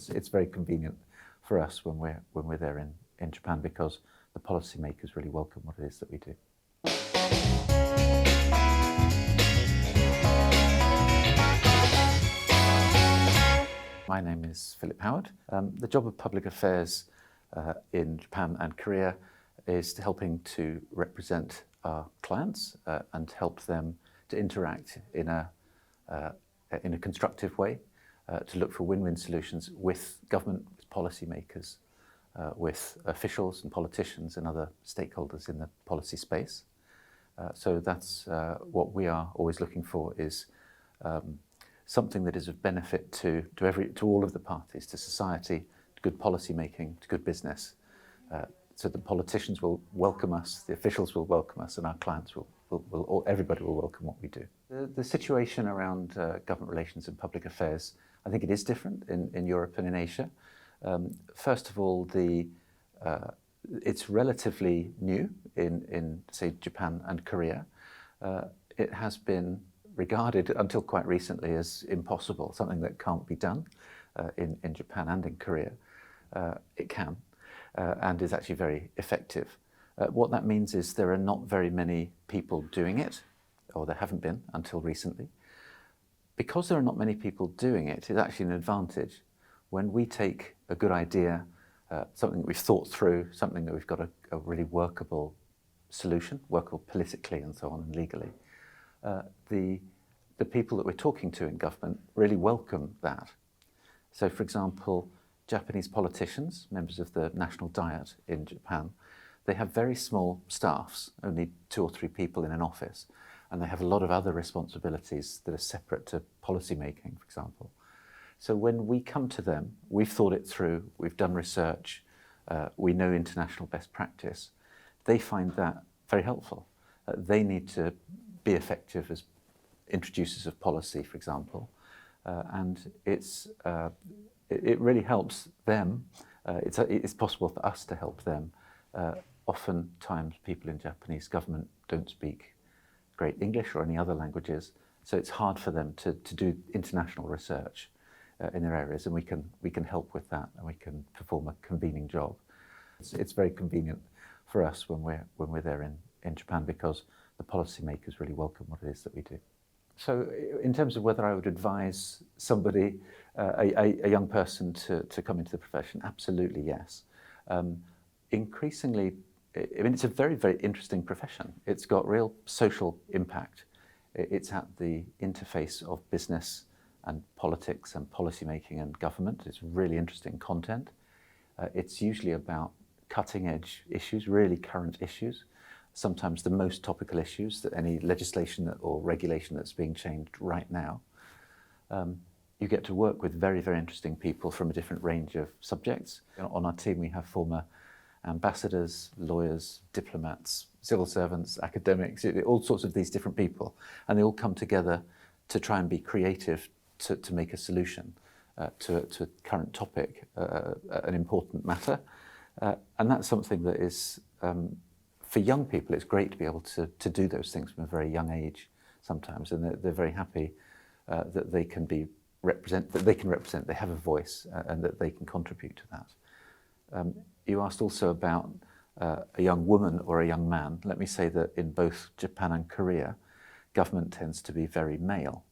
it's very convenient for us when we're there in Japan, because the policymakers really welcome what it is that we do. My name is Philip Howard. The job of public affairs in Japan and Korea is helping to represent our clients and help them to interact in a constructive way, to look for win-win solutions with government, with policymakers, with officials and politicians and other stakeholders in the policy space. So that's what we are always looking for, is something that is of benefit to all of the parties, to society, to good policy making, to good business. So the politicians will welcome us, the officials will welcome us, and our clients everybody will welcome what we do. The situation around government relations and public affairs, I think it is different in Europe and in Asia. First of all, it's relatively new in say Japan and Korea. It has been regarded until quite recently as impossible, something that can't be done in Japan and in Korea. It can and is actually very effective. What that means is there are not very many people doing it, or there haven't been until recently. Because there are not many people doing it, it's actually an advantage. When we take a good idea, something that we've thought through, something that we've got a really workable solution, workable politically and so on and legally, the people that we're talking to in government really welcome that. So, for example, Japanese politicians, members of the National Diet in Japan, they have very small staffs, only 2 or 3 people in an office, and they have a lot of other responsibilities that are separate to policy making, for example. So when we come to them, we've thought it through, we've done research, we know international best practice. They find that very helpful. They need to be effective as introducers of policy, for example, and it really helps them. It's possible for us to help them. Oftentimes people in Japanese government don't speak great English or any other languages, so it's hard for them to do international research in their areas, and we can help with that, and we can perform a convening job. It's very convenient for us when we're there in Japan, because the policymakers really welcome what it is that we do. So in terms of whether I would advise somebody, a young person to come into the profession, absolutely yes. Increasingly, I mean, it's a very, very interesting profession. It's got real social impact. It's at the interface of business and politics and policymaking and government. It's really interesting content. It's usually about cutting edge issues, really current issues, sometimes the most topical issues, that any legislation or regulation that's being changed right now. You get to work with very, very interesting people from a different range of subjects. On our team, we have former ambassadors, lawyers, diplomats, civil servants, academics, all sorts of these different people. And they all come together to try and be creative to make a solution to a current topic, an important matter. And that's something that is, for young people, it's great to be able to do those things from a very young age sometimes. And they're very happy that they can represent, they have a voice, and that they can contribute to that. You asked also about a young woman or a young man. Let me say that in both Japan and Korea, government tends to be very male,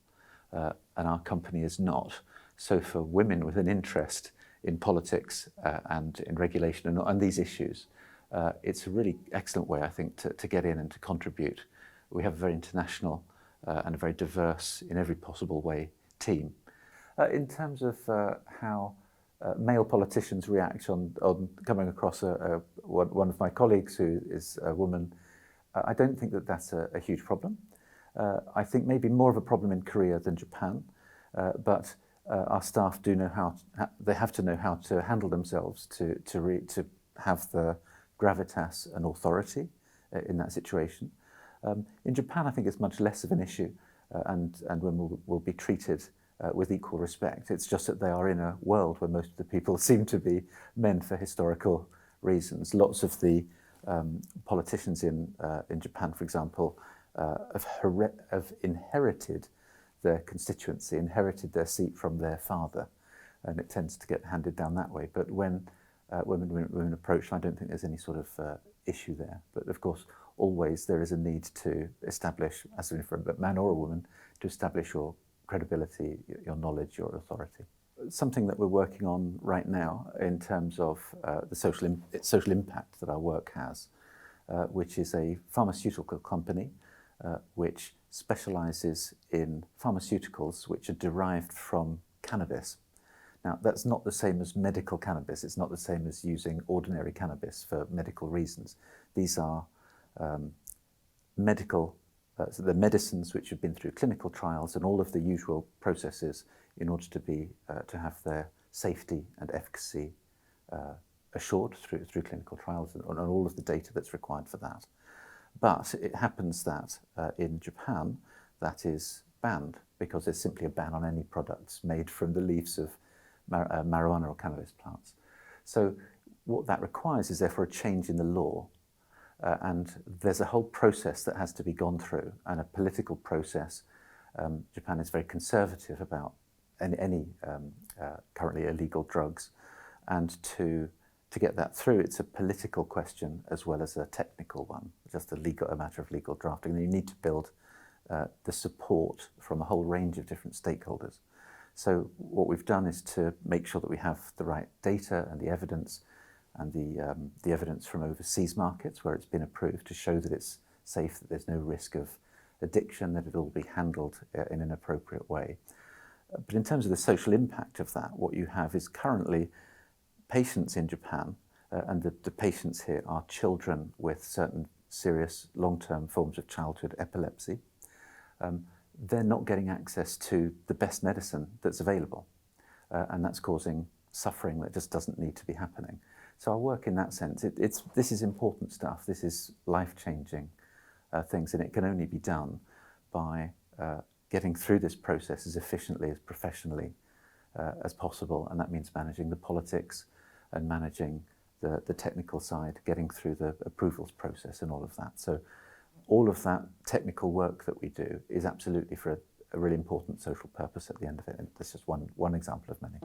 and our company is not. So for women with an interest in politics and in regulation and these issues, it's a really excellent way, I think, to get in and to contribute. We have a very international and a very diverse, in every possible way, team. In terms of how male politicians react on coming across one of my colleagues who is a woman, I don't think that that's a huge problem. I think maybe more of a problem in Korea than Japan, but our staff do know they have to know how to handle themselves to have the gravitas and authority in that situation. In Japan, I think it's much less of an issue, and women will be treated with equal respect. It's just that they are in a world where most of the people seem to be men for historical reasons. Lots of the politicians in Japan, for example, have inherited their constituency, inherited their seat from their father. and it tends to get handed down that way. But when women approach, I don't think there's any sort of issue there. But of course, always there is a need to establish, as for a man or a woman, to establish your credibility, your knowledge, your authority. Something that we're working on right now in terms of the social impact that our work has, which is a pharmaceutical company which specializes in pharmaceuticals which are derived from cannabis. Now, that's not the same as medical cannabis. It's not the same as using ordinary cannabis for medical reasons. These are so the medicines which have been through clinical trials and all of the usual processes in order to have their safety and efficacy assured through clinical trials and all of the data that's required for that. But it happens that in Japan, that is banned because there's simply a ban on any products made from the leaves of marijuana or cannabis plants. So what that requires is therefore a change in the law, and there's a whole process that has to be gone through, and a political process. Japan is very conservative about any currently illegal drugs, and to get that through, it's a political question as well as a technical one, just a matter of legal drafting. And you need to build the support from a whole range of different stakeholders. So what we've done is to make sure that we have the right data and the evidence, and the evidence from overseas markets where it's been approved to show that it's safe, that there's no risk of addiction, that it'll be handled in an appropriate way. But in terms of the social impact of that, what you have is currently patients in Japan, and the patients here are children with certain serious long-term forms of childhood epilepsy. They're not getting access to the best medicine that's available, and that's causing suffering that just doesn't need to be happening. So our work in that sense, this is important stuff. This is life-changing things, and it can only be done by getting through this process as efficiently, as professionally as possible, and that means managing the politics and managing the technical side, getting through the approvals process and all of that. So all of that technical work that we do is absolutely for a really important social purpose at the end of it, and this is one example of many.